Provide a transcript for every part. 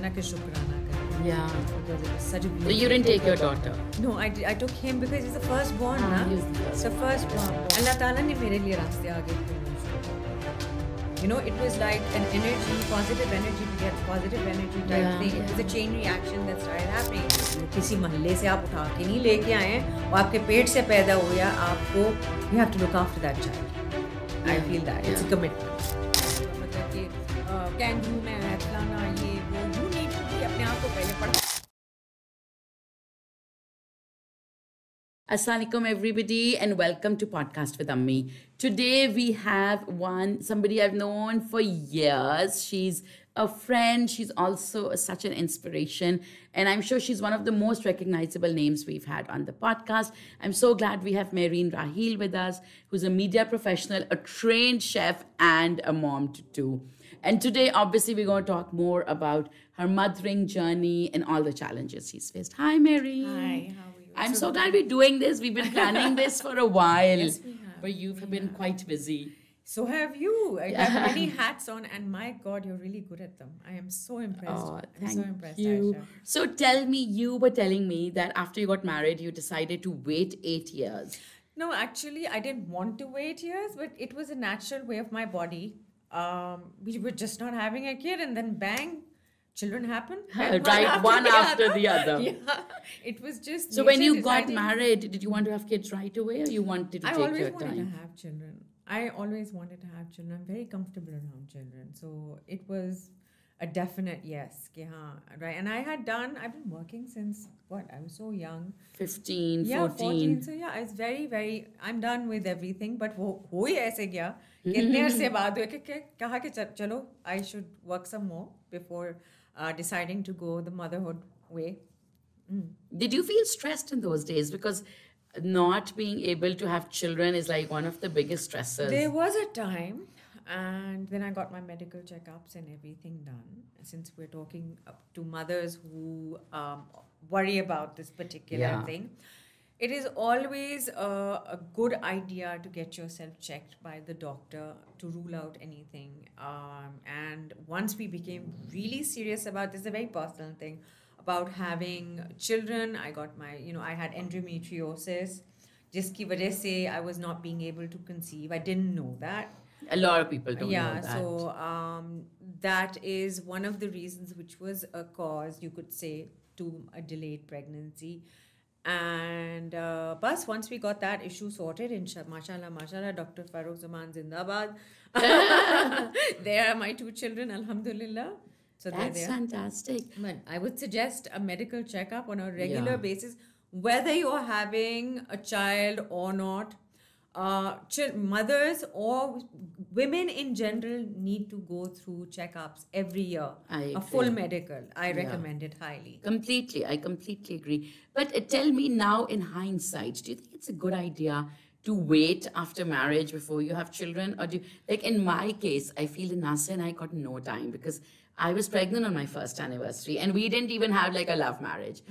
हैं ना कि शुक्राना करें. Yeah. Because it was such a So beautiful. you didn't take your daughter? No, I took him because he's the firstborn, Ah, na? he's the It's the firstborn. Allah Ta'ala ने मेरे लिए रास्ते आगे खोले. You know, it was like an energy, positive energy to get positive energy type Yeah, thing. It was a chain reaction that started happening. किसी महल्ले से आप उठा के नहीं लेके आए हैं और आपके पेट से पैदा हुआ आपको you have to look after that child. I feel that it's a commitment. मतलब कि कैंगरू में है फलाना ये वो you need to be अपने आप को पहले पढ़. Assalamualaikum everybody and welcome to Podcast with Ammi. Today we have somebody I've known for years. She's a friend. She's also such an inspiration. And I'm sure she's one of the most recognizable names we've had on the podcast. I'm so glad we have Mehreen Raheel with us, who's a media professional, a trained chef, and a mom to two. And today, obviously, we're going to talk more about her mothering journey and all the challenges she's faced. Hi, Mehreen. Hi, how are you? I'm so glad we're doing this. We've been planning this for a while. Yes, we have. But you've been quite busy. So have you. I have many hats on, and my God, you're really good at them. I am so impressed. Oh, I'm so impressed, you. Aisha. So tell me, you were telling me that after you got married, you decided to wait 8 years. No, actually, I didn't want to wait years, but it was a natural way of my body. We were just not having a kid, and then bang, children happen. And Right, one after the other. Yeah, it was just. So when nature you got deciding- married, did you want to have kids right away or you wanted to I take always your wanted time? to have children. I always wanted to have children. I'm very comfortable around children. So it was a definite yes. Ki haan, right. And I've been working since what? I was so young. 15, Yeah, 14. So yeah, it's very, I'm done with everything. But वो हो ही ऐसे गया कि इतने अरसे बाद हुए कि कहा कि चलो, I should work some more before deciding to go the motherhood way. Did you feel stressed in those days? Because not being able to have children is like one of the biggest stressors. There was a time, and then I got my medical checkups and everything done. Since we're talking to mothers who worry about this particular thing, it is always a good idea to get yourself checked by the doctor to rule out anything. And once we became really serious about this, a very personal thing, about having children, I got I had endometriosis. जिसकी वजह से I was not being able to conceive. I didn't know that. A lot of people don't know that. So that is one of the reasons, which was a cause, you could say, to a delayed pregnancy. And bus, once we got that issue sorted, mashallah, Dr. Farooq Zaman Zindabad. There are my 2 children, alhamdulillah. So That's fantastic. But I would suggest a medical checkup on a regular basis, whether you're having a child or not. Mothers or women in general need to go through checkups every year. A full medical. I recommend it highly. I completely agree. But tell me now, in hindsight, do you think it's a good idea to wait after marriage before you have children? Or like in my case, I feel Nasser and I got no time because I was pregnant on my first anniversary and we didn't even have like a love marriage.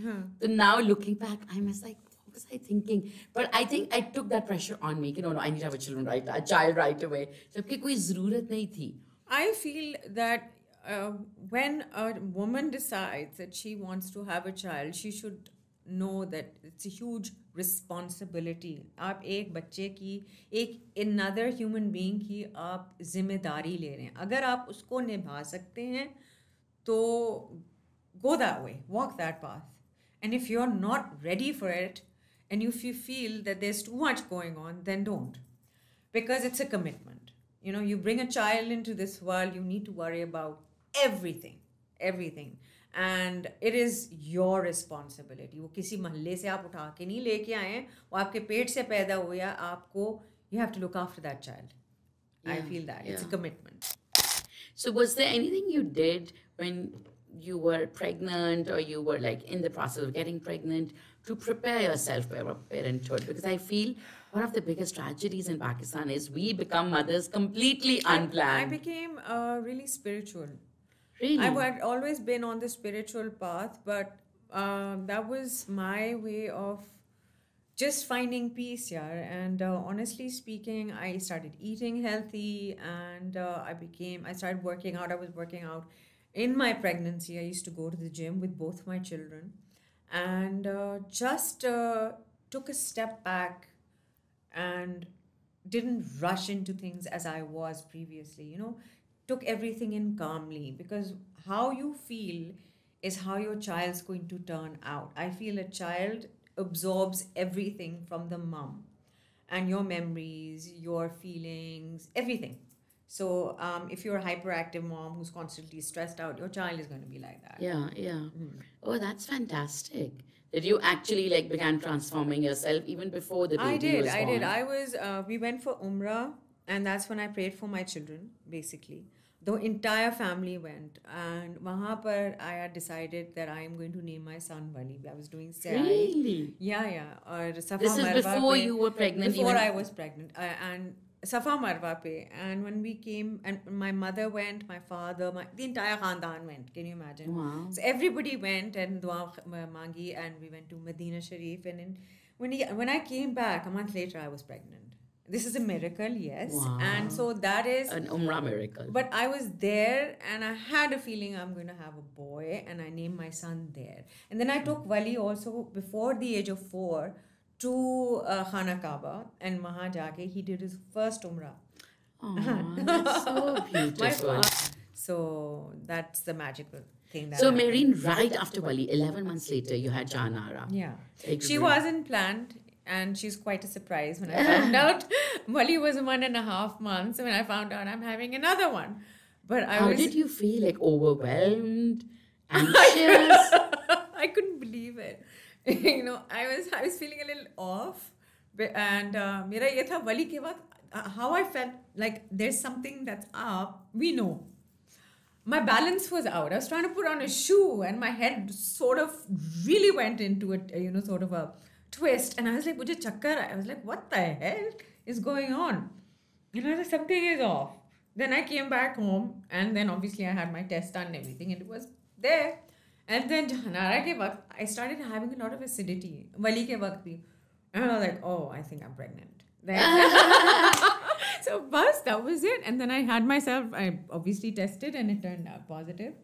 So now looking back, I was like, what was I thinking? But I think I took that pressure on me. No, I need to have a child right away. Jabki koi zarurat nahi thi. I feel that when a woman decides that she wants to have a child, she should know that it's a huge responsibility. आप एक बच्चे की another human being की आप जिम्मेदारी ले रहे हैं. अगर आप उसको निभा सकते हैं तो go that way, walk that path. And if you're not ready for it and if you feel that there's too much going on, then don't. Because it's a commitment. You bring a child into this world, you need to worry about everything. And it is your responsibility. वो किसी महल्ले से आप उठा के नहीं लेके आए हैं, वो आपके पेट से पैदा हुआ आपको, you have to look after that child. I feel that. It's a commitment. So was there anything you did when you were pregnant or you were like in the process of getting pregnant to prepare yourself for parenthood? Because I feel one of the biggest tragedies in Pakistan is we become mothers completely unplanned. I became really spiritual. Really? I've always been on the spiritual path, but that was my way of just finding peace, And honestly speaking, I started eating healthy and I started working out. I was working out In my pregnancy, I used to go to the gym with both my children and just took a step back and didn't rush into things as I was previously, took everything in calmly, because how you feel is how your child's going to turn out. I feel a child absorbs everything from the mom, and your memories, your feelings, everything. So if you're a hyperactive mom who's constantly stressed out, your child is going to be like that. Yeah, yeah. Oh, that's fantastic. That you actually like began transforming yourself even before the baby was born. I did. We went for Umrah, and that's when I prayed for my children, basically. The entire family went, and wahan par I had decided that I am going to name my son Wali. I was doing Sa'i. Really? Yeah. Or Safa This is Marwa before pe, you were pregnant. Before even... I was pregnant. And Safa Marwa pe. And when we came, and my mother went, my father, the entire Khandan went. Can you imagine? Wow. So everybody went and dua mangi, and we went to Medina Sharif. And when I came back, a month later, I was pregnant. This is a miracle, yes. Wow. And so that is an Umrah miracle. But I was there and I had a feeling I'm going to have a boy, and I named my son there. And then I took Wali also before the age of 4 to Khana Kaaba, and Maha Jake, he did his first Umrah. Oh, that's so beautiful. So that's the magical thing. So Mehreen, right after Wali, 11 months later, you had Janara. Yeah. She wasn't planned. And she's quite a surprise when I found out. Wali was 1.5 months when I found out I'm having another one. But How did you feel? Like overwhelmed, anxious? I couldn't believe it. I was feeling a little off. And mera ye tha Wali ke waqt, how I felt like there's something that's up. We know. My balance was out. I was trying to put on a shoe, and my head sort of really went into it. Sort of a twist, and I was like, mujhe chakkar aaya. I was like, what the hell is going on? I was like, something is off. Then I came back home, and then obviously I had my test done and everything, and it was there. And then Janara ke waqt, I started having a lot of acidity. Wali ke waqt bhi. And I was like, oh, I think I'm pregnant. So bas, that was it. And then I obviously tested, and it turned out positive.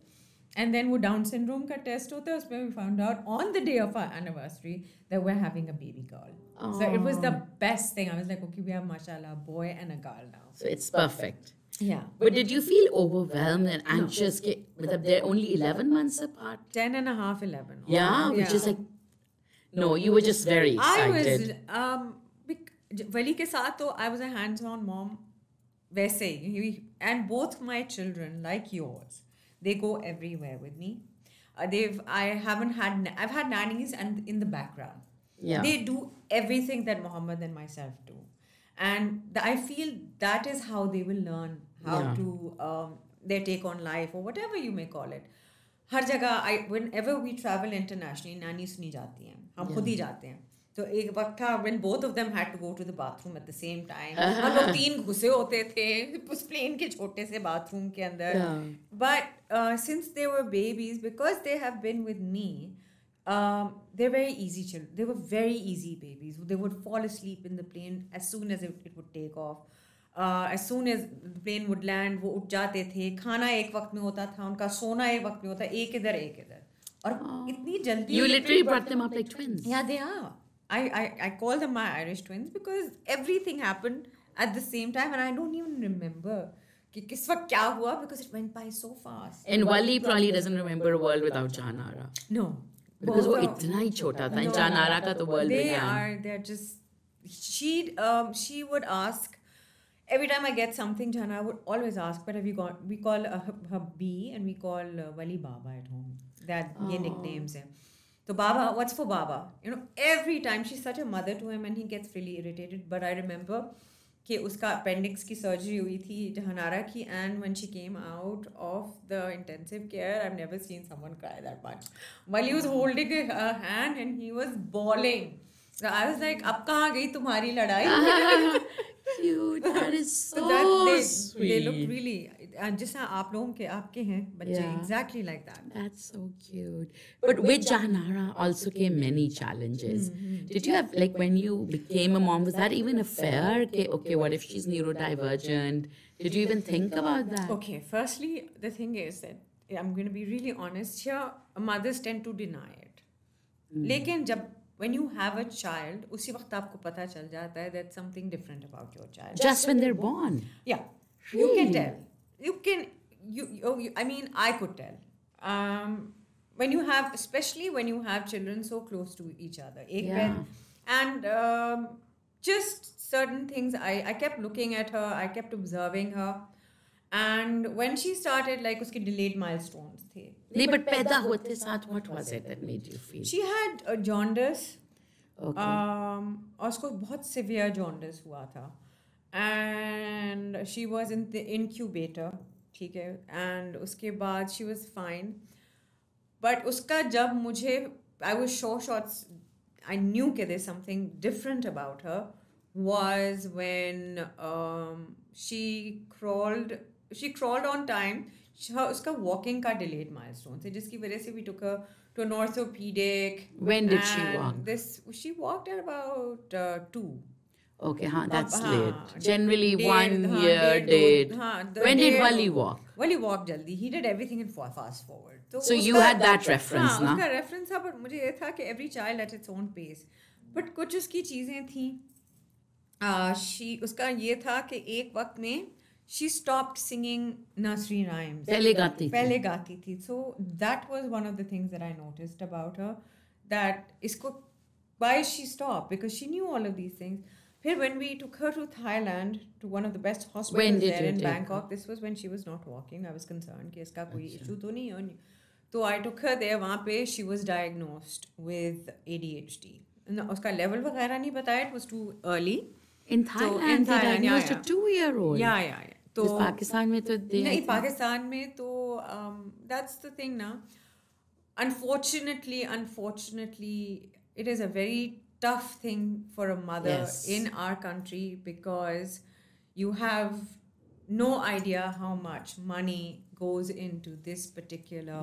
And then वो Down syndrome का test होता है, उसमें we found out on the day of our anniversary that we're having a baby girl. So it was the best thing. I was like, okay, we have mashallah, a boy and a girl now. So it's perfect. Yeah. But did you feel overwhelmed and anxious? No. They're only 11 months apart? 10.5, 11. Yeah, which is like, no, you were just very excited. I was, Wali ke saath to I was a hands-on mom. वैसे, and both my children, like yours, they go everywhere with me. I've had nannies and in the background. Yeah. They do everything that Muhammad and myself do. And I feel that is how they will learn how to, their take on life or whatever you may call it. हर जगह, whenever we travel internationally, nannies नहीं जाती हैं, हम खुद ही जाते हैं. तो एक वक्त था when both of them had to go to the bathroom at the same time. हम लोग 3 घुसे होते थे उस plane के छोटे से bathroom के अंदर. But since they were babies, because they have been with me, they're very easy children. They were very easy babies. They would fall asleep in the plane as soon as it would take off. As soon as the plane would land, वो उठ जाते थे. खाना एक वक्त में होता था, उनका सोना एक वक्त में होता, एक इधर. और इतनी जल्दी. You literally brought them up like twins. Yeah, they are. I call them my Irish twins because everything happened at the same time, and I don't even remember कि किस वक्त क्या हुआ because it went by so fast. And Wali probably doesn't remember a world without Janara. No. Because वो इतना ही छोटा था. And Janara का तो world began. They're just, she would ask, every time I get something, Jana would always ask, what have you got? We call her B, and we call Wali Baba at home. Ye nicknames हैं. So Baba, what's for Baba? Every time she's such a mother to him, and he gets really irritated. But I remember कि उसका appendix की surgery हुई थी Janara की, and when she came out of the intensive care, I've never seen someone cry that much. While he was holding her hand and he was bawling. So I was like, अब कहाँ गई तुम्हारी लड़ाई? Cute. That is so sweet. They look really, जैसा आप लोगों के आपके हैं बच्चे, exactly like that. That's so cute. But with Janara also came many challenges. Mm-hmm. Did you have, like, when you became a mom, was that even a fear? Okay, what if she's neurodivergent? Did you even think about that? Okay, firstly, the thing is that I'm going to be really honest here, mothers tend to deny it. लेकिन जब when you have a child, उसी वक्त आपको पता चल जाता है that something different about your child. Just when they're born. Yeah, you can tell. I mean, I could tell. When you have, especially when you have children so close to each other, एक bed, and just certain things. I kept looking at her. I kept observing her. And when she started, like, उसके delayed milestones थे. नहीं, but पैदा होते साथ, what was it that made you feel? She had a jaundice. Okay. और उसको बहुत severe jaundice हुआ था. And she was in the incubator, ठीक है. And उसके बाद she was fine. But उसका जब मुझे, I was shots, I knew that there's something different about her, was when she crawled on time. उसका walking का delayed milestone थे, जिसकी वजह से we took her to an orthopedic. When did she walk? She walked at about 2. Okay, that's late. Generally 1 year date. When did Wali walk? Wali walked jaldi. He did everything in fast forward. So you had that reference, ना? उसका reference था, but मुझे ये था कि every child at its own pace. But कुछ उसकी चीज़ें थी. उसका ये था कि एक वक्त में she stopped singing nursery rhymes. पहले गाती थी. So that was one of the things that I noticed about her, that why she stopped, because she knew all of these things. Here, when we took her to Thailand, to one of the best hospitals there in Bangkok, this was when she was not walking. I was concerned कि इसका कोई issue तो नहीं है. So I took her there. वहाँ पे she was diagnosed with ADHD. उसका level वगैरह नहीं बताया. It was too early. In Thailand, they diagnosed a 2-year-old. Yeah. तो पाकिस्तान में तो नहीं, पाकिस्तान में तो that's the thing ना. Unfortunately, it is a very tough thing for a mother in our country, because you have no idea how much money goes into this particular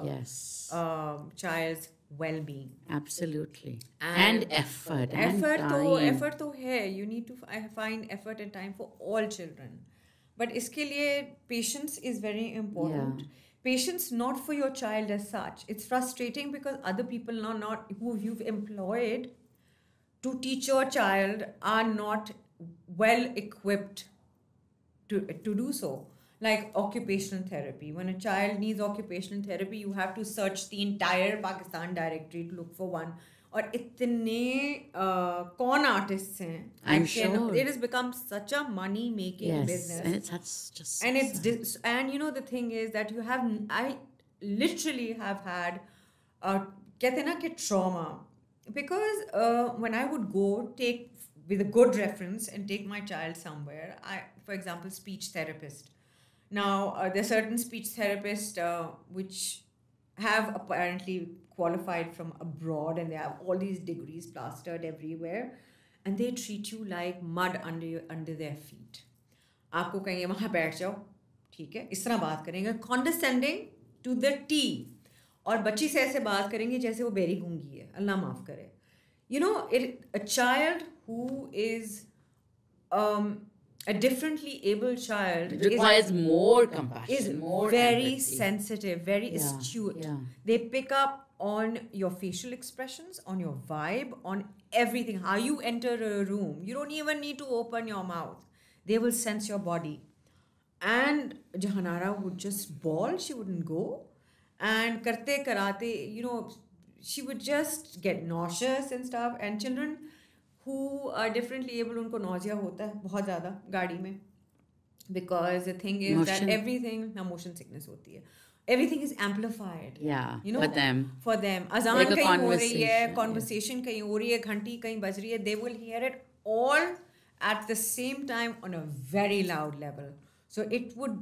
child's well-being. Absolutely. And effort and time. Effort तो है. You need to find effort and time for all children. But इसके लिए patience is very important. Yeah. Patience not for your child as such. It's frustrating because other people not who you've employed to teach your child are not well equipped to do so. Like occupational therapy. When a child needs occupational therapy, you have to search the entire Pakistan directory to look for one. और इतने con artists हैं. I'm sure. It has become such a money-making business. And it's just... And you know, the thing is that I literally have had, कहते हैं ना कि trauma. Because when I would go take with a good reference and take my child somewhere, for example, speech therapist. Now, there are certain speech therapists which have apparently qualified from abroad, and they have all these degrees plastered everywhere, and they treat you like mud under their feet. आपको कहेंगे वहाँ बैठ जाओ, ठीक है, इस तरह बात करेंगे, condescending to the T, और बच्ची से ऐसे बात करेंगे जैसे वो बेरी गूंगी है, अल्लाह माफ करे. You know, a child who is a differently able child requires more compassion, is more very empathy. Sensitive, very astute. Yeah. They pick up on your facial expressions, on your vibe, on everything. How you enter a room. You don't even need to open your mouth. They will sense your body. And Jahanara would just bawl. She wouldn't go. And karte karate, you know, she would just get nauseous and stuff. And children who are differently able, unko nausea hota hai bahut zyada gaadi mein, because the thing is that everything motion sickness hoti hai, everything is amplified. You know, for them azan like kahin ho rahi hai, conversation kahin ho rahi hai, ghanti kahin baj rahi hai, they will hear it all at the same time on a very loud level. So it would,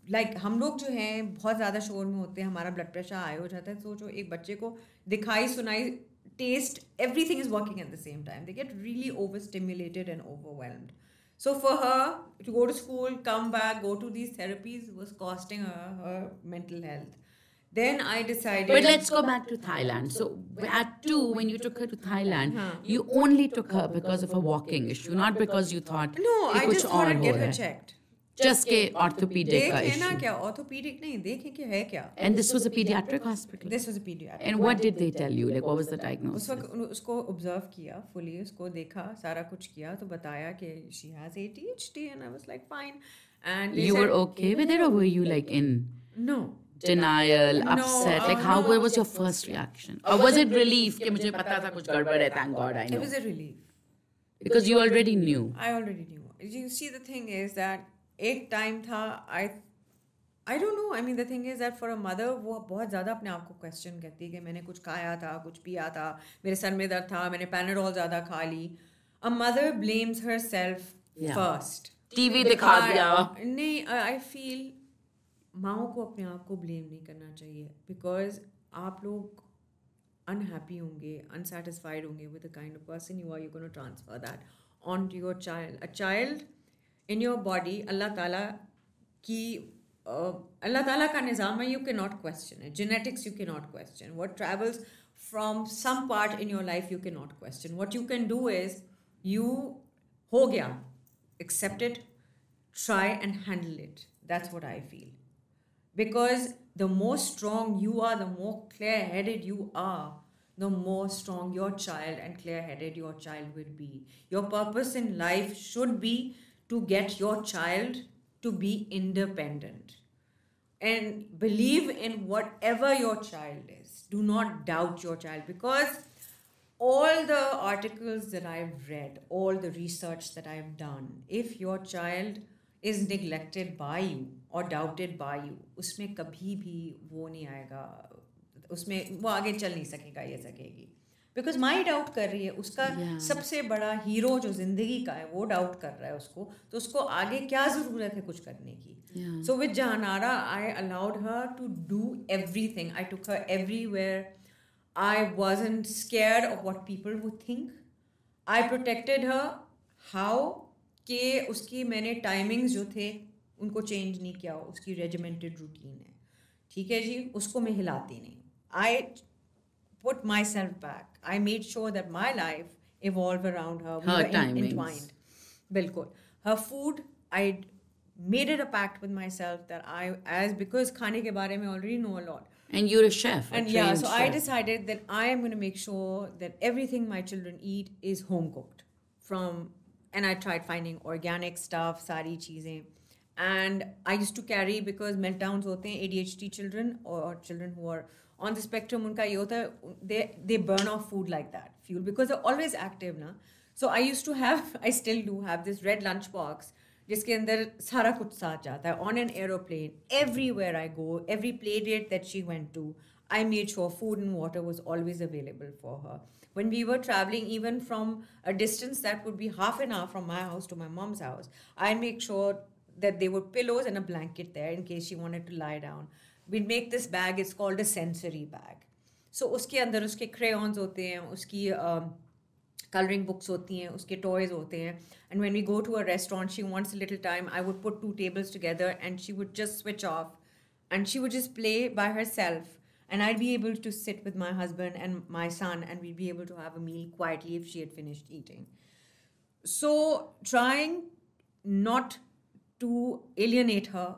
like, हम लोग जो हैं बहुत ज़्यादा शोर में होते हैं, हमारा ब्लड प्रेशर हाई हो जाता है. सोचो एक बच्चे को दिखाई सुनाई, taste, everything is working at the same time. They get really overstimulated and overwhelmed. So for her to go to school, come back, go to these therapies was costing her mental health. Then I decided... But let's go back to Thailand. So at 2, when you took her to Thailand, you only took her because of a walking issue, not because you thought... No, I just thought I'd get her checked. just के orthopedic का देखें ना issue. क्या orthopaedic नहीं देखें कि है क्या. And this was a pediatric hospital. This was a pediatric. And what did they tell you? Like, what was the उस diagnosis? वक्त उसको ऑब्जर्व किया fully, उसको देखा, सारा कुछ किया, तो बताया कि she has ADHD, and I was like fine. And they You said, were okay with it, or were you like in no. denial, No, upset? Like, how? no. What was your first reaction? Or was it relief? कि मुझे पता था कुछ गड़बड़ है. Thank God, I It know. was a relief. Because you already knew. I already knew. You see, the thing is that एक time था, I don't know. I mean, the thing is that for a mother, वो बहुत ज़्यादा अपने आप को question करती है कि मैंने कुछ खाया था, कुछ पिया था, मेरे सर में दर्द था, मैंने Panadol ज़्यादा खा ली. A mother blames herself first. TV दिखा दिया. नहीं, I feel माओ को अपने आप को blame नहीं करना चाहिए, because आप लोग unhappy होंगे, unsatisfied होंगे with the kind of person you are, you're going to transfer that onto your child. A child in your body, Allah Ta'ala का निज़ाम है, you cannot question it. Genetics you cannot question. What travels from some part in your life you cannot question. What you can do is, you हो गया, accept it, try and handle it. That's what I feel. Because the more strong you are, the more clear-headed you are, the more strong your child and clear-headed your child will be. Your purpose in life should be to get your child to be independent. And believe in whatever your child is. Do not doubt your child, because all the articles that I've read, all the research that I've done, if your child is neglected by you or doubted by you, उसमें कभी भी वो नहीं आएगा, उसमें वो आगे चल नहीं सकेगा, ये सकेगी. बिकॉज माई डाउट कर रही है, उसका सबसे बड़ा हीरो जो जिंदगी का है वो डाउट कर रहा है उसको, तो उसको आगे क्या ज़रूरत है कुछ करने की. So with Jahanara I allowed her to do everything. I took her everywhere. I wasn't scared of what people would think. I protected her. How? कि उसकी मैंने टाइमिंग्स जो थे उनको चेंज नहीं किया. उसकी रेजिमेंटेड रूटीन है, ठीक है जी, उसको मैं हिलाती नहीं. I put myself back. I made sure that my life evolved around her. We were entwined. बिल्कुल. Her food, I made it a pact with myself that because खाने के बारे में already know a lot. And you're a chef. And yeah, so I decided that I am going to make sure that everything my children eat is home cooked. And I tried finding organic stuff, sari cheezein. And I used to carry, because meltdowns hote hain, ADHD children or children who are on the spectrum, unka ye hota hai, they burn off food like that, fuel, because they're always active na. So I used to have, I still do have this red lunch box जिसके अंदर सारा कुछ साथ जाता है. On an aeroplane, everywhere I go, every play date that she went to, I made sure food and water was always available for her. When we were traveling, even from a distance that would be half an hour from my house to my mom's house, I make sure that there were pillows and a blanket there in case she wanted to lie down. We'd make this bag, it's called a sensory bag. So उसके अंदर उसके crayons होते हैं, उसकी coloring books होती हैं, उसके toys होते हैं. And when we go to a restaurant, she wants a little time, I would put 2 tables together and she would just switch off and she would just play by herself, and I'd be able to sit with my husband and my son and we'd be able to have a meal quietly if she had finished eating. So trying not to alienate her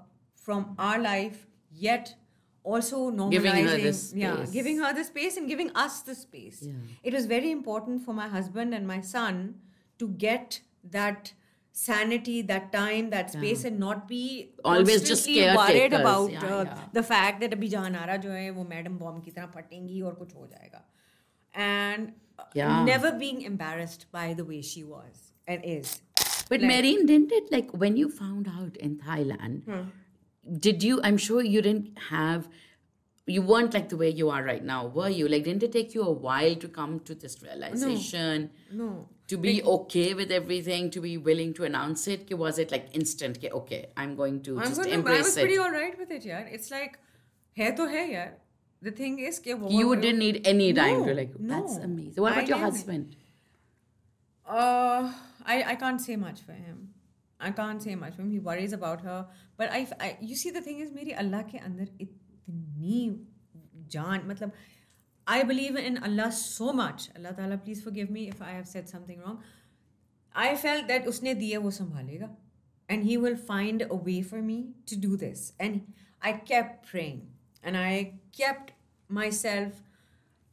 from our life, yet also normalizing, giving her the space and giving us the space. It was very important for my husband and my son to get that sanity, that time, that space, and not be always just worried about the fact that abhi Jahanara jo hai wo madam bomb ki tarah phatengi aur kuch ho jayega, and never being embarrassed by the way she was and is. But Marine, didn't it, like when you found out in Thailand, did you, I'm sure you you weren't like the way you are right now, were you? Like, didn't it take you a while to come to this realization? No. To be okay with everything, to be willing to announce it? Was it like instant, okay, I'm going to embrace it? I was pretty alright with it, yaar. It's like, hai to hai, yaar. The thing is, you didn't need any time to that's amazing. What about your husband? I can't say much for him. I can't say much for him. He worries about her. But you see, the thing is, meri Allah ke andar itni jaan, matlab, I believe in Allah so much. Allah Ta'ala, please forgive me if I have said something wrong. I felt that usne diya wo sambhalega. and he will find a way for me to do this. And I kept praying and I kept myself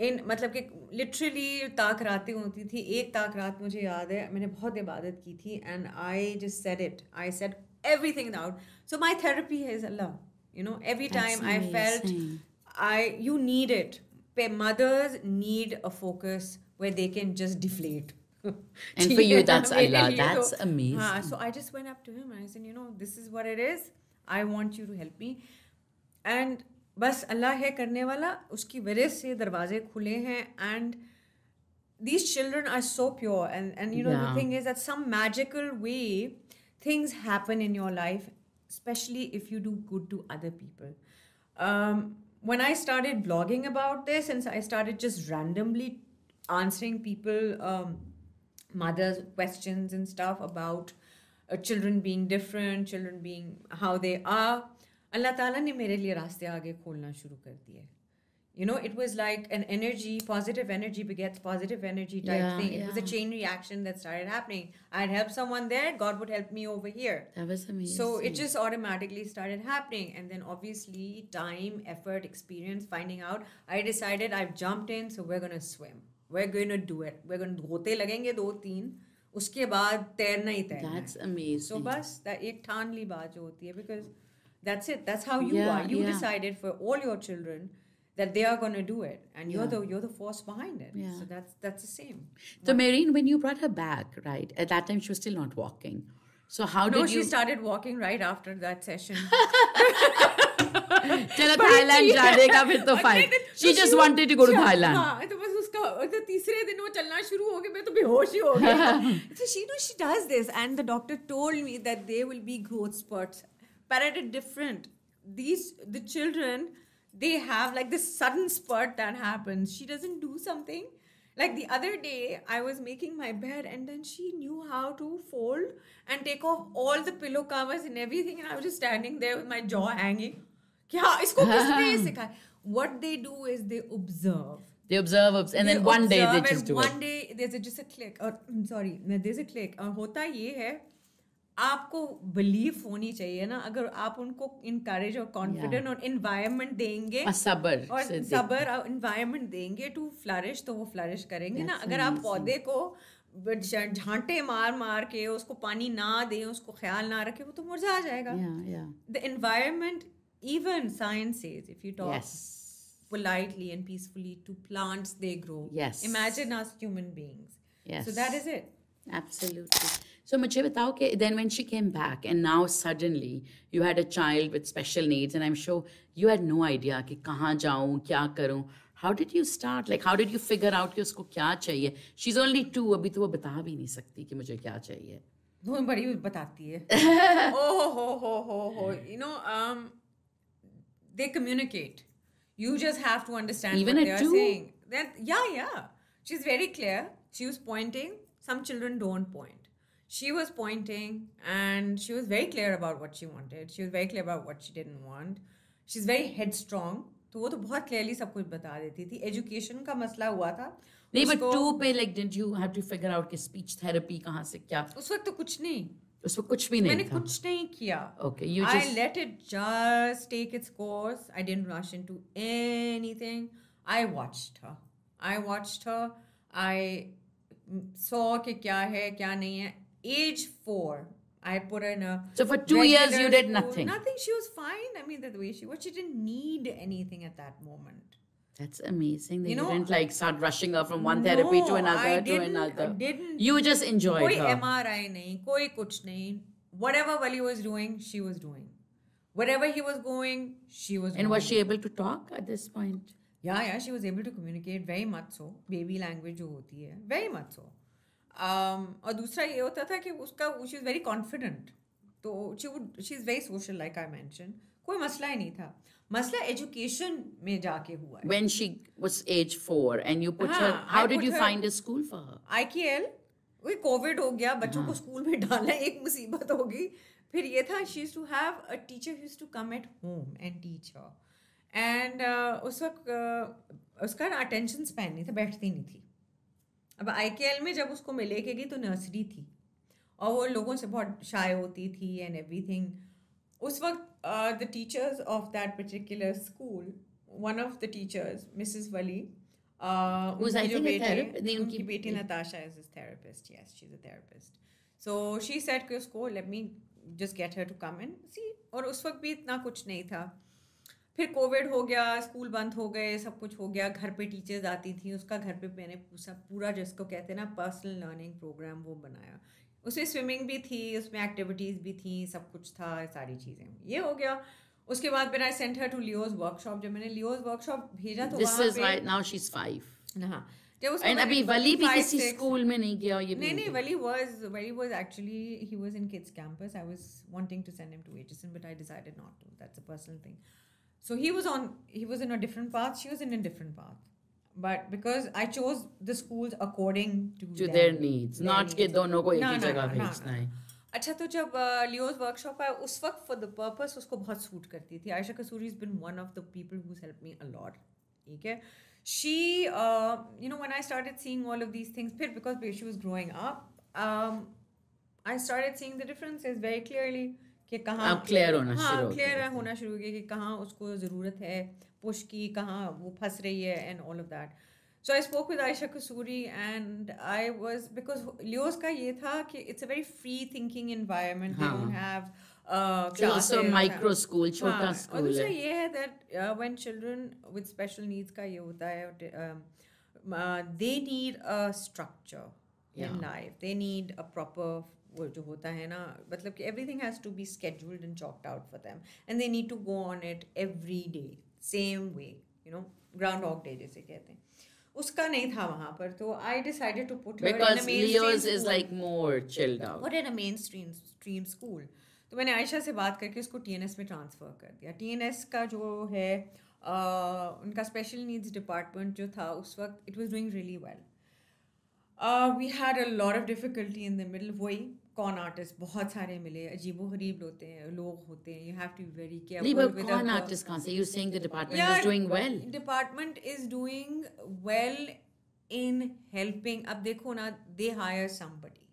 in, मतलब कि literally ताक रातें होती थी. एक ताक रात मुझे याद है मैंने बहुत इबादत की थी, and I just said it. I said everything out. So my therapy is Allah. You know, every That's time I felt amazing. you need it. Mothers need a focus where they can just deflate. And for you, that's मेरे Allah. लिए That's तो- amazing. हाँ, so I just went up to him and I said, you know, this is what it is. I want you to help me. And बस अल्लाह है करने वाला, उसकी वजह से दरवाजे खुले हैं. And these children are so pure, and you know, Yeah. the thing is that some magical way things happen in your life, especially if you do good to other people. When I started blogging about this, and I started just randomly answering people, mothers' questions and stuff about children being different, children being how they are, Allah Ta'ala ने मेरे लिए रास्ते आगे खोलना शुरू कर दिए. You know, it was like an energy, positive energy begets positive energy type Yeah, thing. It was a yeah. chain reaction that started happening. I'd help someone there, God would help me over here. That was amazing. So it just automatically started happening. And then obviously, time, effort, experience, finding out, I decided I've jumped in, so we're going to swim. We're going to do it. We're going to धोते लगेंगे 2-3, उसके बाद तैरना ही तैरना That's है. amazing. So बस that एक ठान ली बात जो होती है, because that's it. That's how you Yeah, are. You yeah. decided for all your children that they are going to do it, and Yeah. you're the force behind it. Yeah. So that's the same. So, Marine, when you brought her back, right, at that time she was still not walking. So, how No, did she you... started walking right after that session. चलो Thailand जाने का फिर तो fine. She just wanted to go to Thailand. हाँ, तो बस उसका तो तीसरे दिन वो चलना शुरू हो गया, मैं तो बेहोश ही हो गया. So she does this, and the doctor told me that there will be growth spurts, but at a different. The children, they have like this sudden spurt that happens. She doesn't do something. Like the other day, I was making my bed, and then she knew how to fold and take off all the pillow covers and everything, and I was just standing there with my jaw hanging. क्या इसको किसने सिखाया? What they do is they observe. They observe, and then one day they just do it. One day there's just a click. Or sorry, there's a click. और होता ये है, आपको belief होनी चाहिए ना. अगर आप उनको encourage और confident और environment देंगे और सब्र और से सब्र और environment देंगे to flourish, तो वो flourish करेंगे ना. अगर आप पौधे को झांटे मार के उसको पानी ना दें, उसको ख्याल ना रखें, वो तो मुरझा जाएगा. Yeah. The environment, even science says, if you talk Yes. politely and peacefully to plants, they grow. Yes. Imagine us human beings. Yes. So that is it. Absolutely. So मुझे बताओ कि then when she came back and now suddenly you had a child with special needs and I'm sure you had no idea कि कहाँ जाऊँ, क्या करूँ. How did you start? Like how did you figure out कि उसको क्या चाहिए? She's only 2, अभी तो वो बता भी नहीं सकती कि मुझे क्या चाहिए. वो बड़ी बताती है. Oh. You know, they communicate. You just have to understand Even what at they are 2? saying. That yeah. She's very clear. She was pointing. Some children don't point. She was pointing and she was very clear about what she wanted. She was very clear about what she didn't want. She's very headstrong. तो वो तो बहुत clearly सब कुछ बता देती थी. Education का मसला हुआ था. नहीं, but उसको- 2 पे like did you have to figure out कि speech therapy कहाँ से क्या? उस वक्त तो कुछ नहीं. उसमें कुछ भी नहीं मैंने था. कुछ नहीं किया. Okay, you I just... let it just take its course. I didn't rush into anything. I watched her. I saw कि क्या है क्या नहीं है. Age 4, I put her in a... So for 2 years you regular did school. nothing. Nothing. She was fine. I mean, the way she was, she didn't need anything at that moment. That's amazing. That You you know, didn't like start rushing her from one therapy to No, another I to another. didn't. You just enjoyed कोई her. MRI नहीं, कोई कुछ नहीं. Whatever Wali was doing, she was doing. Wherever he was going, she was And going. was she able to talk at this point? Yeah, she was able to communicate very much so. Baby language जो होती है, very much so. और दूसरा ये होता था कि उसका she was very confident. तो she's very social, like I mentioned. कोई मसला ही नहीं था. मसला education में जाके हुआ है. When she was age 4 and you put her, हाँ, how I did put you her- find a school for her? IKL, वही कोविड हो गया, बच्चों को स्कूल में डालना एक मुसीबत हो गई. फिर ये था, she used to have a teacher who used to come at home and teach her. And उस वक्त उसका ना अटेंशन स्पैन नहीं था, बैठती नहीं थी. अब IKL में जब उसको मैं लेके गई तो नर्सरी थी और वो लोगों से बहुत शाय होती थी एंड एवरीथिंग. उस वक्त the teachers of that particular school, one of the teachers Mrs Wali, Who's, I उनकी जो think, a बेटी, therapist. नहीं, उनकी बेटी उनकी Natasha is a therapist. Yes, she is a therapist. So she said कि उसको let me just get her to come and see. और उस वक्त भी इतना कुछ नहीं था. फिर कोविड हो गया, स्कूल बंद हो गए, सब कुछ हो गया, घर पे टीचर्स आती थी. उसका घर पे मैंने पूरा जिसको कहते हैं ना पर्सनल लर्निंग प्रोग्राम वो बनाया. उसमें स्विमिंग भी थी, उसमें एक्टिविटीज़ भी थी, सब कुछ था, सारी चीज़ें. ये हो गया. उसके बाद फिर I sent her to Leo's workshop. जब मैंने लियोज वर्कशॉप भेजा तो This वहाँ is पे right now she's 5. हाँ, जब उसको And अभी वली भी किसी 5, 6 स्कूल में नहीं गया, ये भी नहीं नहीं, नहीं Wali was actually, he was in kids campus. I was wanting to send him to HSN, but I decided not to. That's a personal thing. So he was in a different path. She was in a different path. But because I chose the schools according to their needs, not कि needs. दोनों को एक ना, ही ना, जगह ना, ना, भेजना ना. है. अच्छा, तो जब लियोज वर्कशॉप आया उस वक्त फॉर द पर्पस उसको बहुत सूट करती थी. Ayesha Kasuri is been one of the people who help me a lot. ठीक है. She, when I started seeing all of these things, फिर because she was growing up, I started seeing the differences very clearly. कि कहाँ clear होना शुरू हाँ हो clear गया. होना शुरू हो गया कि कहाँ उसको ज़रूरत है पुश की, कहाँ वो फंस रही है and all of that. So I spoke with Ayesha kasuri and I was, because Leos का ये था कि it's a very free thinking environment. They don't have also micro school, छोटा और school दूसरा है. ये है that when children with special needs का ये होता है, they need a structure in life. They need a proper, वो जो होता है ना, मतलब कि everything has to be scheduled and chalked out for them and they need to go on it every day same way, Groundhog Day जैसे कहते हैं. उसका नहीं था वहाँ पर. तो I decided to put her in a Because mainstream Leo's is school. like more chilled out. और इन अ मेन स्ट्रीम स्कूल. तो मैंने आयशा से बात करके उसको टीएनएस में ट्रांसफ़र कर दिया. टीएनएस का जो है उनका स्पेशल नीड्स डिपार्टमेंट जो था उस वक्त, it was doing really well. We had a lot of difficulty in the middle. वही कॉन आर्टिस्ट बहुत सारे मिले, अजीबो गरीब लोग होते हैं. You have to be very नहीं, but केयरफुल. con artist कहाँ से? You're saying the department is doing well. Department is doing well in helping. अब देखो ना, they hire somebody.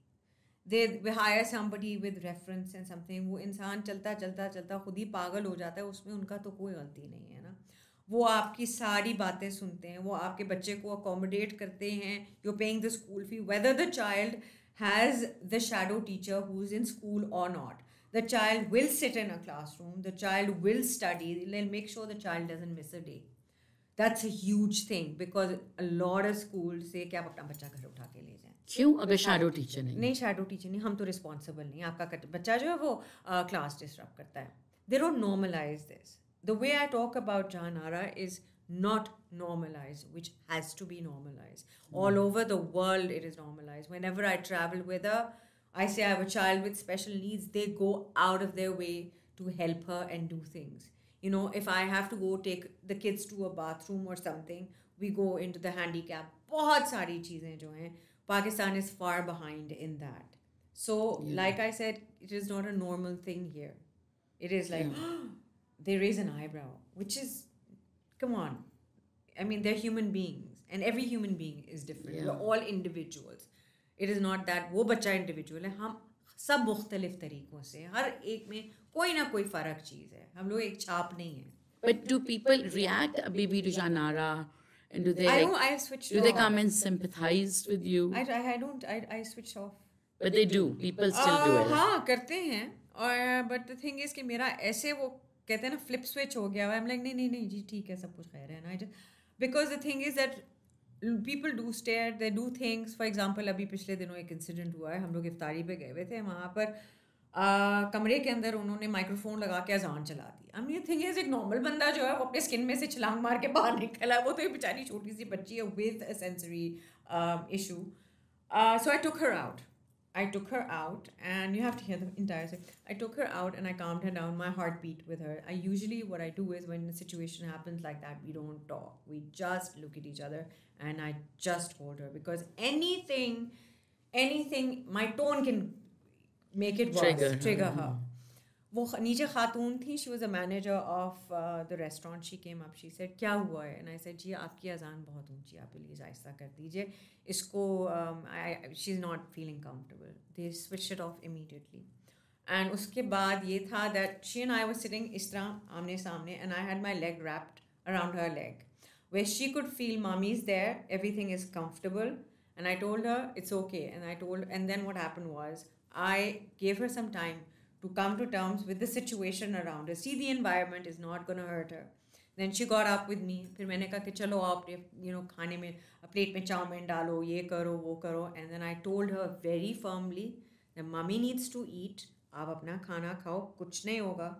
They hire somebody with reference and something. वो इंसान चलता चलता चलता खुद ही पागल हो जाता है. उसमें उनका तो कोई गलती नहीं है ना. वो आपकी सारी बातें सुनते हैं, वो आपके बच्चे को अकोमोडेट करते हैं. you're paying the school fee whether the child has the shadow teacher who's in school or not. The child will sit in a classroom, the child will study, they'll make sure the child doesn't miss a day. That's a huge thing because a lot of schools say कि आप अपना बच्चा घर उठा के ले जाएं. क्यों? अगर shadow teacher नहीं shadow teacher नहीं, हम तो responsible नहीं. आपका बच्चा जो है वो class disrupt करता है. They don't normalize this. The way I talk about Jahanara is not normalized, which has to be normalized. All over the world it is normalized. Whenever I travel with her, I say I have a child with special needs, they go out of their way to help her and do things. If I have to go take the kids to a bathroom or something, we go into the handicap. बहुत सारी चीज़ें जो हैं, Pakistan is far behind in that. So, like I said, it is not a normal thing here. It is like, they raise an eyebrow, which is, come on. I mean, they're human beings, and every human being is different. We're all individuals. It is not that वो बच्चा individual है. हम सब मुख्तलिफ तरीक़ों से, हर एक में कोई ना कोई फ़र्क चीज़ है. हम लोग एक छाप नहीं है. But do people react, Bibi, to Jahanara? And do they I switched do off. they come and sympathize with you? I don't. I switched off. But they do. People still do it. हाँ करते हैं. और but the thing is कि मेरा ऐसे वो कहते हैं ना flip switch हो गया. I'm like नहीं जी ठीक है, सब कुछ खैर है ना. Because the thing is that people do stare, they do things. For example, अभी पिछले दिनों एक इंसिडेंट हुआ है. हम लोग इफ्तारी पे गए हुए थे. वहाँ पर कमरे के अंदर उन्होंने माइक्रोफोन लगा के अजान चला दी. I mean, थिंग इज एक नॉर्मल बंदा जो है वो अपने स्किन में से छलांग मार के बाहर निकला. वो तो एक बेचारी छोटी सी बच्ची है with a sensory issue. So I took her out and you have to hear the entire thing. I took her out and I calmed her down. My heart beat with her. What I do is when a situation happens like that, we don't talk. We just look at each other and I just hold her because anything, my tone can make it worse, trigger her. वो नीचे खातून थी, she was a manager of the restaurant. She came up, she said क्या हुआ है? And I said जी आपकी अजान बहुत ऊंची, आप प्लीज़ आहिस्ता कर दीजिए इसको. She is not feeling comfortable. They switch it of immediately. And उसके बाद ये था that she and I was sitting इस तरह आमने सामने, and I had my leg wrapped around her leg where she could feel mommy's there, everything is comfortable. And I told her it's okay. And then what happened was I gave her some time to come to terms with the situation around her. See, the environment is not going to hurt her. Then she got up with me. फिर मैंने कहा कि चलो आप खाने में plate में chowmein डालो, ये करो वो करो. And then I told her very firmly that mommy needs to eat. आप अपना खाना खाओ, कुछ नहीं होगा.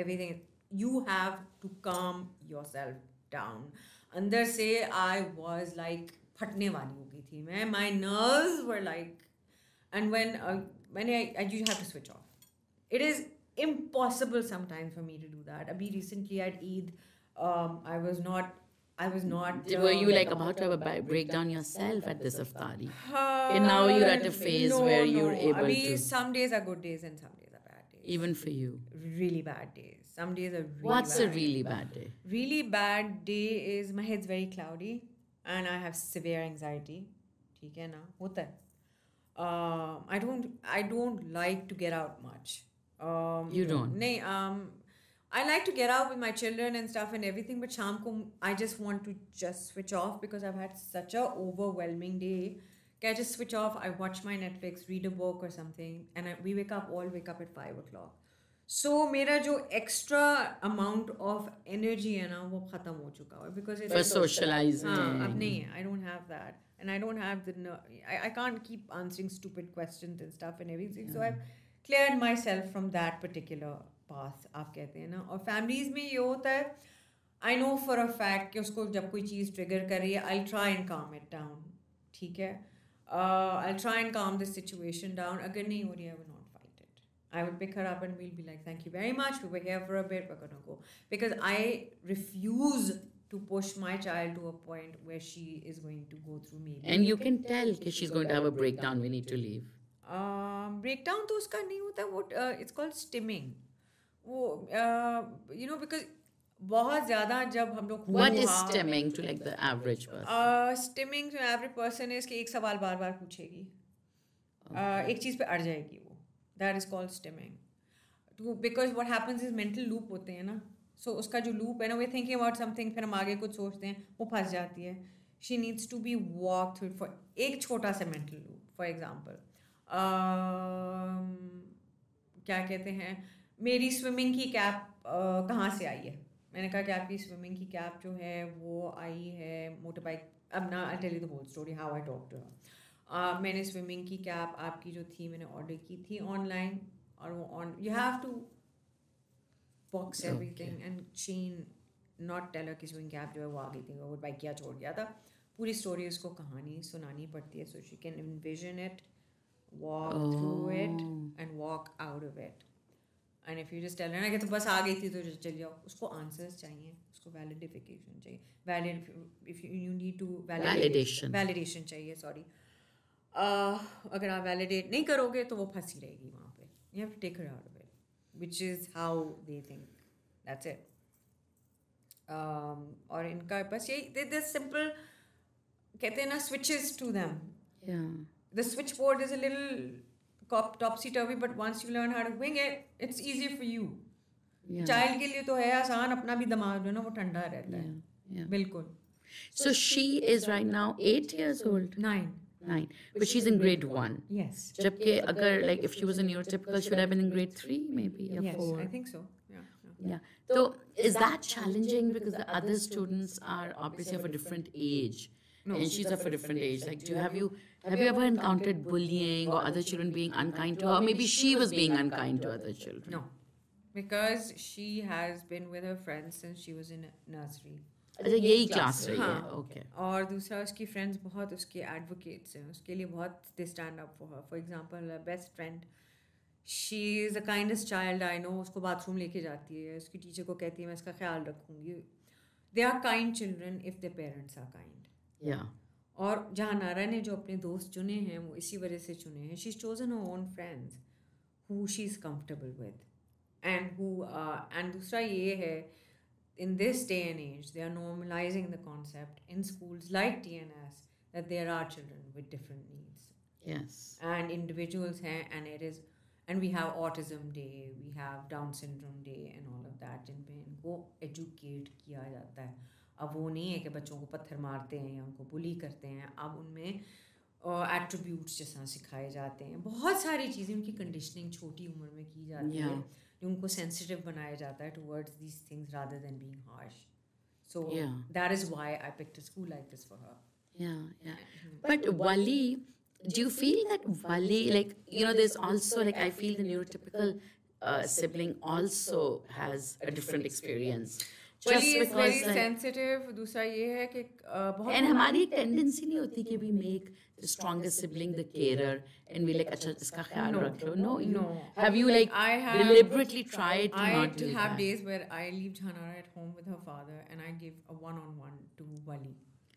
Everything, you have to calm yourself down. अंदर से आई वॉज लाइक फटने वाली हो गई थी मैं. My nerves were like. And मैंने you have to switch off. It is impossible sometimes for me to do that. अभी recently at Eid I was not. Were you like about to have a breakdown yourself at this iftari? And now you're at a phase where you're able to. Some days are good days and some days are bad days. Even for you. Really bad days. Some days are really What's bad. a really bad day? Really bad day is my head's very cloudy and I have severe anxiety. ठीक है ना, होता है. I don't like to get out much. You don't? नहीं. I like to get out with my children and stuff and everything, but शाम को I just want to just switch off because I've had such a overwhelming day. I just switch off. I watch my Netflix, read a book or something, and we wake up at 5 o'clock. So मेरा जो extra amount of energy है ना वो ख़त्म हो चुका है because it's For socializing. हाँ, अब नहीं है. I don't have that, and I don't have the I can't keep answering stupid questions and stuff and everything. So I've cleared myself from that particular path. आप कहते हैं ना. और families में ये होता है, I know for a fact कि उसको जब कोई चीज़ trigger कर रही है, I'll try and calm it down. ठीक है. I'll try and calm the situation down. अगर नहीं हो रही है, I will not fight it. I will pick her up and we'll be like, thank you very much. We were here for a bit. We're going to go. Because I refuse to push my child to a point where she is going to go through me. And you can tell that she's going to have a breakdown. We need to leave. Breakdown तो उसका नहीं होता. What it's called stimming. वो because बहुत ज़्यादा जब हम लोग. What is stimming to like the average person? Stimming to average person is कि एक सवाल बार बार पूछेगी, एक चीज़ पे अड़ जाएगी वो. That is called stimming. Because what happens is mental loop होते हैं ना. So उसका जो loop है ना, we're thinking about something, फिर हम आगे कुछ सोचते हैं, वो फंस जाती है. She needs to be walked through for एक छोटा सा mental loop. For example, क्या कहते हैं, मेरी स्विमिंग की कैप कहाँ से आई है? मैंने कहा कि आपकी स्विमिंग की कैप जो है वो आई है मोटर बाइक. अब ना I tell you the whole story how I talk to her. मैंने स्विमिंग की कैप आपकी जो थी मैंने ऑर्डर की थी ऑनलाइन, और वो you have to box everything and chain, not tell her कि स्विमिंग कैप जो है वो आ गई थी, वो बाइक क्या छोड़ गया था. पूरी स्टोरी उसको कहानी सुनानी पड़ती है, so she can envision it, walk through it and walk out of it. And if you just tell her ना कि तो बस आ गई थी तो चल जाओ, उसको आंसर्स चाहिए, उसको वैलिडिफिकेशन चाहिए, if you need to validation चाहिए. सॉरी, अगर आप वैलिडेट नहीं करोगे तो वो फंसी रहेगी वहाँ पे. You have to take her out of it, which is how they think. That's it. और इनका बस यही, the simple कहते हैं ना switches to them. Yeah. The switchboard is a little topsy-turvy, but once you learn how to wing it, it's easier for you. Yeah. Child के लिए तो है आसान, अपना भी दिमाग जो है ना वो ठंडा रहता है. Yeah. बिल्कुल. So she is right now 8 years old. 9. But she's in grade 1. Yes. जबकि अगर like if she was a neurotypical, she would have been in grade 3 maybe or Yes, 4. I think so. Yeah. So is that challenging because the other students are obviously of a different age? No. And she's of a different age. Like, have you ever encountered bullying or other children being unkind to her? Or maybe she was being unkind to other children. No, because she has been with her friends since she was in nursery. अच्छा यही class रही है. Okay. और दूसरा उसकी friends बहुत उसके advocates हैं, उसके लिए बहुत they stand up for her. For example best friend, she is the kindest child I know. उसको बाथरूम लेके जाती है, उसकी टीचर को कहती है मैं इसका ख्याल रखूँगी. They are kind children if their parents are kind. Yeah. और जहाँ नारा ने जो अपने दोस्त चुने हैं वो इसी वजह से चुने हैं. She is chosen her own friends who she is comfortable with, and दूसरा ये है, in this day and age, they are normalizing the concept in schools like TNS that there are children with different needs. Yes. And individuals हैं, and we have autism day, we have Down syndrome day and all of that, जिन पे इनको educate किया जाता है. अब वो नहीं है कि बच्चों को पत्थर मारते हैं या उनको बुली करते हैं, अब उनमें एट्रीब्यूट्स जैसा सिखाए जाते हैं. बहुत सारी चीज़ें उनकी कंडीशनिंग छोटी उम्र में की जाती है, जो उनको सेंसिटिव बनाया जाता है towards these things rather than being harsh. So that is why I picked a school like this for her. Yeah. But Wali, do you feel that Wali, like, there's also, like, I feel the neurotypical sibling also has a different experience. Wali is very sensitive. दूसरा ये है कि बहुत and हमारी tendency नहीं होती कि we make the strongest sibling the carer and we like अच्छा इसका ख्याल रख लो. No. Have you like deliberately tried to not do that? I have days where I leave Janara at home with her father and I give a one-on-one to Wali.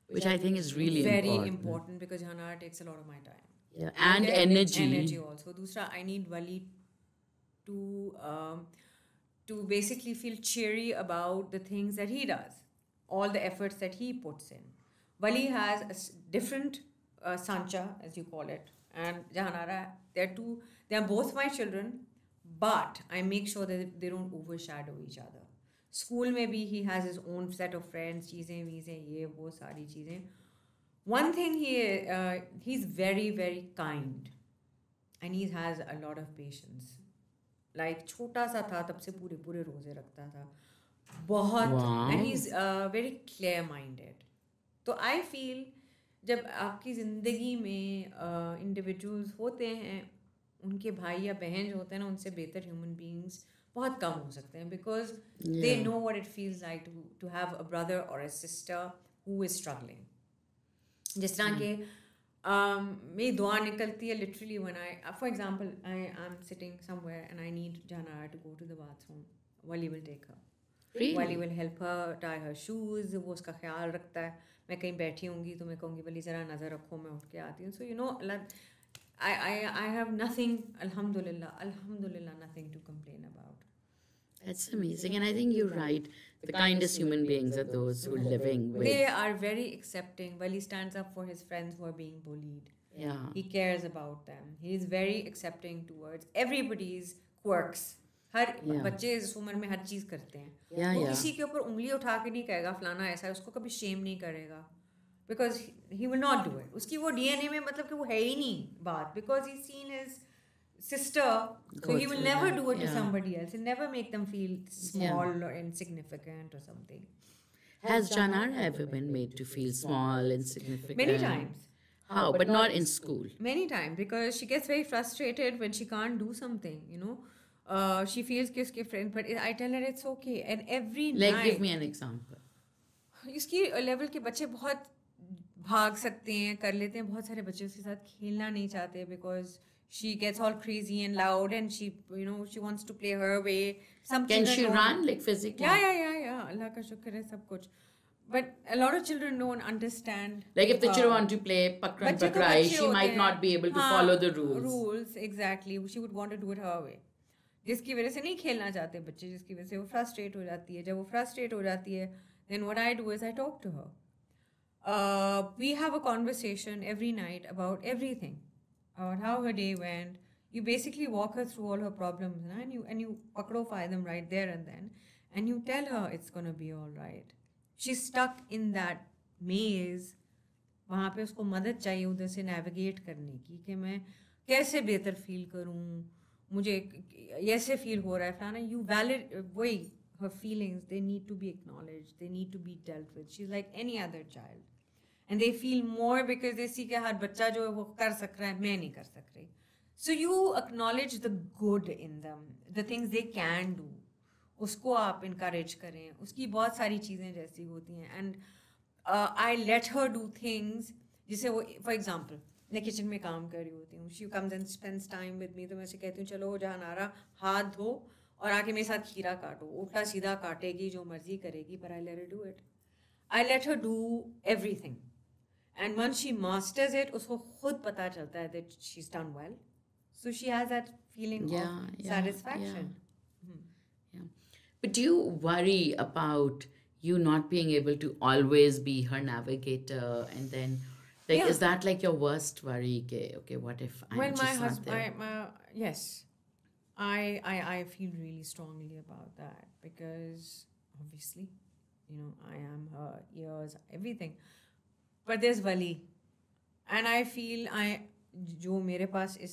Which I think is really very important because Janara takes a lot of my time. Yeah, and energy. Energy also. दूसरा, I need Wali to basically feel cheery about the things that he does, all the efforts that he puts in. Wali has a different Sancha, as you call it, and Jahanara. They are both my children, but I make sure that they don't overshadow each other. School में भी he has his own set of friends, चीज़ें वीज़ें ये वो सारी चीज़ें. One thing he's very very kind, and he has a lot of patience. Like छोटा सा था तब से पूरे रोज़े रखता था बहुत. Wow. And he's very clear minded. तो I feel जब आपकी ज़िंदगी में individuals होते हैं, उनके भाई या बहन जो होते हैं ना, उनसे बेहतर human beings बहुत कम हो सकते हैं, because they know what it feels like to have a brother or a sister who is struggling. जिस तरह के मेरी दुआ निकलती है literally when for example, I am sitting somewhere and I need Janara to go to the bathroom. Wali will take her. Really? Wali will help her tie her shoes. वो उसका ख्याल रखता है. मैं कहीं बैठी होंगी तो मैं कहूँगी वली ज़रा नज़र रखो, मैं उठ के आती हूँ. So I have nothing, alhamdulillah, nothing to complain about. That's amazing. And I think you're right. The kindest human beings are those who are living with. They are very accepting. Wali stands up for his friends who are being bullied. Yeah. He cares about them. He is very accepting towards everybody's quirks. हर बच्चे इस उम्र में हर चीज़ करते हैं. वो किसी के ऊपर उंगली उठा के नहीं कहेगा फलाना ऐसा है, उसको कभी शेम नहीं करेगा. Because he will not do it. उसकी वो DNA में मतलब कि वो है ही नहीं बात. Because he's seen his sister, so he will never do it to somebody else. He'll never make them feel small or insignificant or something. Has Janara ever been made to feel small, insignificant? Many times. How? But not in school. Many times, because she gets very frustrated when she can't do something, she feels कि उसके friend, but I tell her it's okay. And every night. Like, give me an example. इसकी level के बच्चे बहुत भाग सकते हैं, कर लेते हैं. बहुत सारे बच्चे उसके साथ खेलना नहीं चाहते because she gets all crazy and loud and she wants to play her way. Can she run like physically? Yeah. Allah ka shukr hai sab kuch. But a lot of children don't understand. Like if the children want to play Pakran Pakrai, she might not be able to follow the rules. Rules, exactly. She would want to do it her way. जिसकी वजह से नहीं खेलना चाहते बच्चे, जिसकी वजह से वो फ्रस्ट्रेट हो जाती है. जब वो फ्रस्ट्रेट हो जाती है, then what I do is I talk to her. We have a conversation every night about everything, about how her day went. You basically walk her through all her problems, and you pakdofy them right there and then, and you tell her it's gonna be all right. She's stuck in that maze. वहाँ पे उसको मदद चाहिए उधर से navigate करने की कि मैं कैसे बेहतर feel करूँ, मुझे ऐसे feel हो रहा है फलाना. You validate her feelings. They need to be acknowledged. They need to be dealt with. She's like any other child. And they feel more because they see कि हर बच्चा जो है वो कर सक रहा है, मैं नहीं कर सक रही. So you acknowledge the good in them, the things they can do. उसको आप encourage करें. उसकी बहुत सारी चीज़ें जैसी होती हैं. And I let her do things जिसे वो, for example, मैं किचन में काम कर रही होती हूँ. She comes and spends time with me. तो मैं उसे कहती हूँ चलो जहानारा हाथ धो और आके मेरे साथ खीरा काटो. उल्टा सीधा काटेगी, जो मर्जी करेगी, but I let her do it. I let her do everything. And once she masters it, उसको खुद पता चलता है that she's done well. So she has that feeling of satisfaction. But do you worry about you not being able to always be her navigator? And then, like, Yeah. is that like your worst worry? Okay, what if I'm Well, my just not husband, there? yes, I feel really strongly about that because obviously, I am her ears, everything. But there's Wali, and I feel जो मेरे पास इस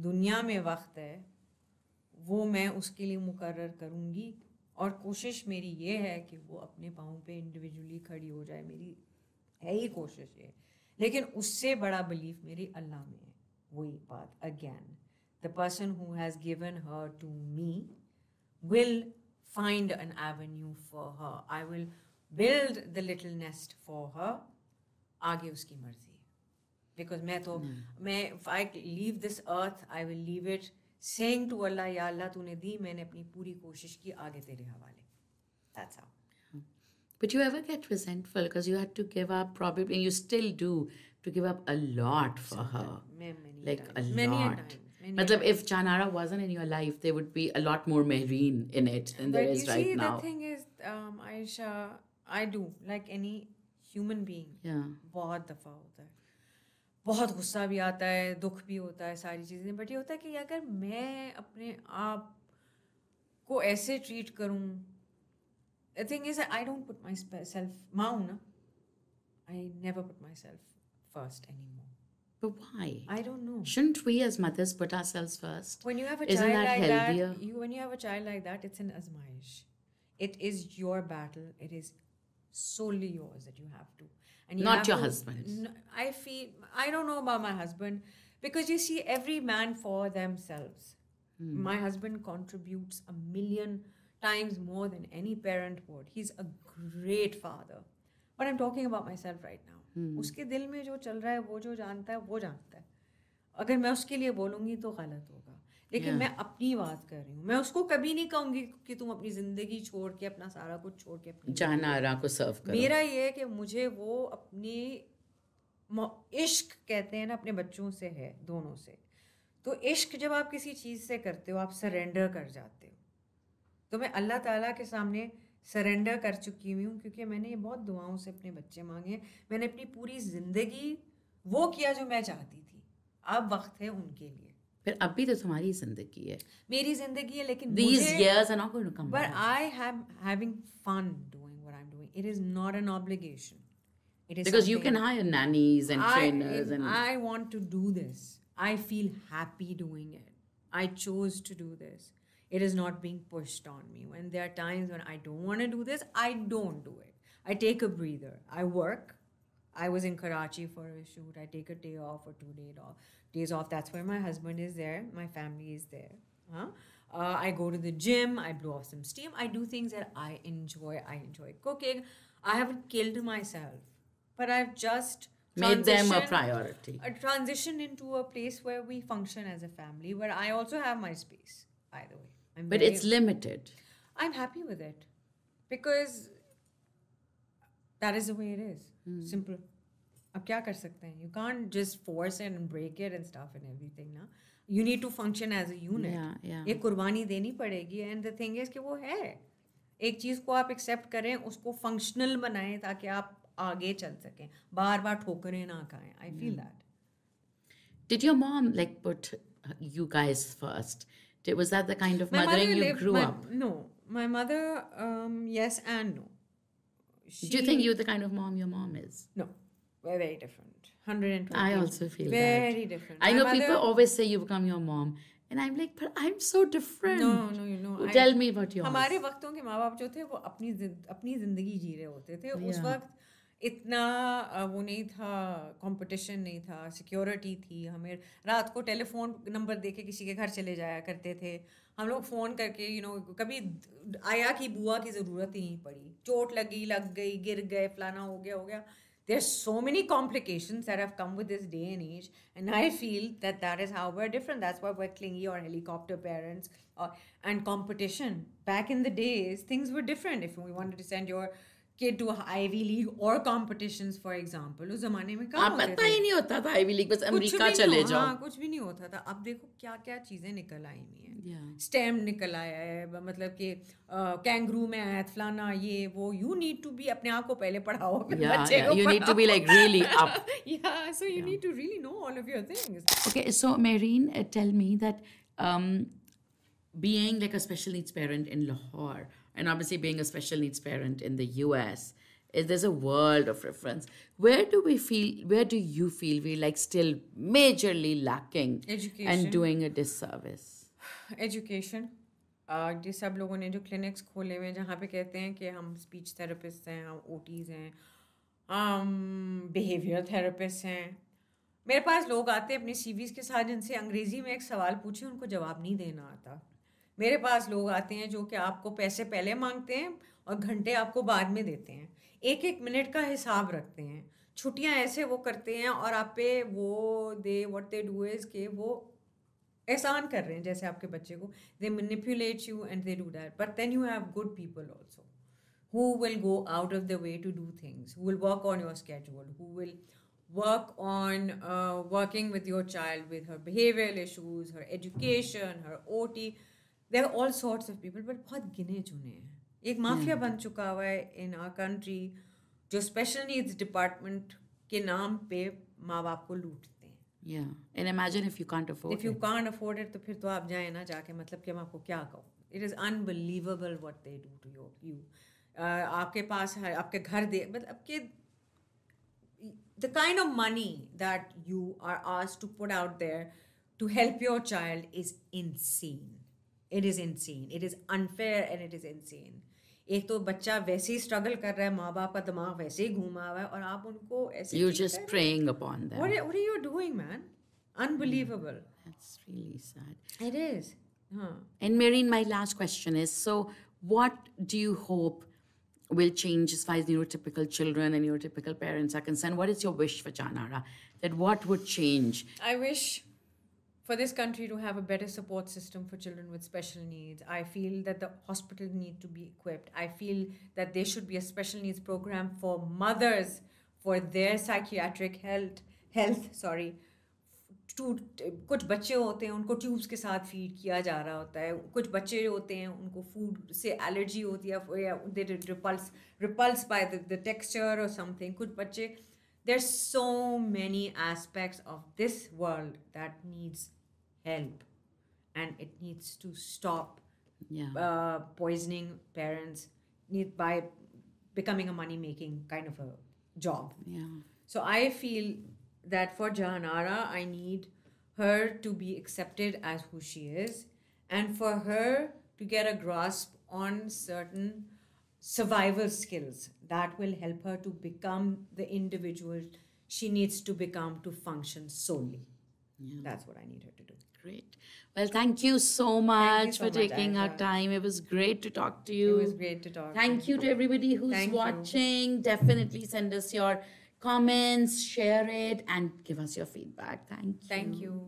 दुनिया में वक्त है वो मैं उसके लिए मुकर्रर करूँगी और कोशिश मेरी ये है कि वो अपने पाँव पे इंडिविजुअली खड़ी हो जाए मेरी है ही कोशिश ये लेकिन उससे बड़ा बिलीफ मेरी अल्लाह में है वही बात again the person who has given her to me will find an avenue for her. I will build the little nest for her. आगे उसकी मर्जी because मैं if I leave this earth I will leave it saying to Allah या अल्लाह तूने दी मैंने अपनी पूरी कोशिश की आगे तेरे हवाले. That's how. But you ever get resentful because you had to give up probably, and you still do, to give up a lot for her. Many Like times. a Many a lot. time. Many a Matlab, time. if Janara wasn't in your life, there would be a lot more Mehreen in it than there But is you right see, now. the thing is, Aisha, I do, like any human being, Yeah. बहुत दफ़ा होता है बहुत गुस्सा भी आता है दुख भी होता है सारी चीज़ें बट ये होता है कि अगर मैं अपने आप को ऐसे ट्रीट करूं the thing is I don't put myself माँ हूं ना I never put myself first anymore. But why? I don't know. Shouldn't we as mothers put ourselves first? When you have a Isn't child that like healthier? that, when you have a child like that, it's an azmaish. It is your battle. It is solely yours that you have to. And you Not have your to- husband's. I don't know about my husband because you see, every man for themselves. My husband contributes 1,000,000 times more than any parent would. He's a great father. But I'm talking about myself right now. उसके दिल में जो चल रहा है वो जो जानता है वो जानता है अगर मैं उसके लिए बोलूँगी तो गलत होगा लेकिन Yeah. मैं अपनी बात कर रही हूँ मैं उसको कभी नहीं कहूँगी कि तुम अपनी ज़िंदगी छोड़ के अपना सारा कुछ छोड़ के अपनी Janara को serve करो. मेरा ये है कि मुझे वो अपनी इश्क कहते हैं ना अपने बच्चों से है दोनों से तो इश्क जब आप किसी चीज़ से करते हो आप सरेंडर कर जाते हो तो मैं अल्लाह ताला के सामने सरेंडर कर चुकी हुई हूँ क्योंकि मैंने ये बहुत दुआओं से अपने बच्चे मांगे हैं मैंने अपनी पूरी ज़िंदगी वो किया जो मैं चाहती थी अब वक्त है उनके लिए फिर अभी तो तुम्हारी जिंदगी है. मेरी ज़िंदगी है लेकिन These मुझे years are not going to come but back. I am having fun doing what I'm doing. It is not an obligation. It is Because you something- can hire nannies and trainers and I want to do this. I feel happy doing it. I chose to do this. It is not being pushed on me. When there are times when I don't want to do this, I don't do it. I take a breather. I work. I was in Karachi for a shoot. I take a day off or 2 days off. That's where my husband is there. My family is there. Huh? I go to the gym. I blow off some steam. I do things that I enjoy. I enjoy cooking. I haven't killed myself, but I've just made them a transitioned- priority. a transition into a place where we function as a family, where I also have my space. By the way, But it's limited. I'm happy with it because that is the way it is. Simple. अब क्या कर सकते हैं? You can't just force it and break it and stuff and everything ना. You need to function as a unit. Yeah. एक कुर्बानी देनी पड़ेगी and the thing is कि वो है. एक चीज़ को आप accept करें, उसको functional बनाएं ताकि आप आगे चल सकें. बार-बार ठोकरें ना खाएं. I feel that. Did your mom like put you guys first? Was that the kind of My mothering mother you lived- grew my- up? No, my mother, yes and no. Do you think you're the kind of mom your mom is? No, we're very different. 120. I also feel very that. different. I My know mother- people always say you become your mom, and I'm like, but I'm so different. No, you know. Tell me about yours. हमारे वक्तों के माँ बाप जो थे वो अपनी ज़िंदगी जी रहे होते थे उस Yeah. वक्त इतना वो नहीं था कंपटीशन नहीं था सिक्योरिटी थी हमें रात को टेलीफोन नंबर दे के किसी के घर चले जाया करते थे हम लोग फ़ोन करके कभी आया की बुआ की ज़रूरत ही नहीं पड़ी चोट लग गई गिर गए फलाना हो गया There's so many complications that have come with this day and age, and I feel that is how we're different. That's why we're clingy or helicopter parents, and competition. Back in the days, things were different. If we wanted to send your kid to Ivy League or competitions, for example. उस जमाने में कहाँ आप होते पता थे? ही नहीं होता था आईवी लीग, बस कुछ अमेरिका भी चले नहीं जाओ. हाँ कुछ भी नहीं होता था. अब देखो क्या क्या चीजें निकल आई हुई हैं. Yeah. स्टेम निकल आया है, मतलब कि कैंगरू में आया फलाना ये वो. यू नीड टू बी, अपने आप को पहले पढ़ाओ, फिर Yeah, बच्चे yeah. को You need to be like really up. yeah, so you need to really know all of your things. Okay, so Maureen, tell me that being like a special needs parent in Lahore and obviously being a special needs parent in the US, there's a world of difference. Where do you feel we're like still majorly lacking Education. and doing a disservice? Education. ये सब लोगों ने जो clinics खोले हुए हैं जहाँ पे कहते हैं कि हम स्पीच थेरेपिस्ट हैं, हम ओटीज़ हैं, हम बिहेवियर थेरेपिस्ट हैं. मेरे पास लोग आते हैं अपनी सीवीज़ के साथ जिनसे अंग्रेज़ी में एक सवाल पूछे उनको जवाब नहीं देना आता. मेरे पास लोग आते हैं जो कि आपको पैसे पहले मांगते हैं और घंटे आपको बाद में देते हैं. एक एक मिनट का हिसाब रखते हैं. छुट्टियां ऐसे वो करते हैं और आप पे वो व्हाट दे डू इज़ कि वो एहसान कर रहे हैं जैसे आपके बच्चे को. They manipulate you and they do that. But then you have good people also who will go out of their way to do things, who will work on your schedule, who will work on working with your child with her behavioral issues, her education, her OT. There are all sorts of people, but बहुत गिने चुने हैं. एक mafia बन चुका हुआ है in our country जो स्पेशल नीड्स डिपार्टमेंट के नाम पे माँ बाप को लूटते हैं. Yeah, and imagine if you can't afford If you it. can't afford it, तो फिर तो आप जाए ना जाके, मतलब कि हम आपको क्या कहूँ. It is unbelievable what they do to you. आपके पास है, आपके घर दे, मतलब कि the kind of money that you are asked to put out there to help your child is insane. It is insane. It is unfair and it is insane. एक तो बच्चा वैसे ही स्ट्रगल कर रहा है, माँ बाप का दिमाग वैसे ही घूमा हुआ है और आप उनको ऐसे You're treat just कर रहे preying upon them. हैं. What are you doing, man? Unbelievable. That's really sad. It is. हाँ. And Maureen, my last question is, so what do you hope will change as far as neurotypical children and neurotypical parents are concerned? What is your wish for Janara? That what would change? I wish for this country to have a better support system for children with special needs. I feel that the hospitals need to be equipped. I feel that there should be a special needs program for mothers for their psychiatric health. कुछ बच्चे होते हैं उनको tubes के साथ feed किया जा रहा होता है. कुछ बच्चे होते हैं उनको फूड से एलर्जी होती है या दे रिपल्स बाय द टेक्सचर और समथिंग. कुछ बच्चे, there's so many aspects of this world that needs help and it needs to stop poisoning parents by becoming a money making kind of a job. Yeah. So I feel that for Jahanara, I need her to be accepted as who she is and for her to get a grasp on certain survival skills that will help her to become the individual she needs to become to function solely. Yeah. That's what I need her to do. Great. Well, thank you so much so for much, taking our Aisha. time. It was great to talk to you. It was great to talk. Thank you to everybody who's Thank you. watching. Definitely send us your comments, share it, and give us your feedback. Thank you. Thank you.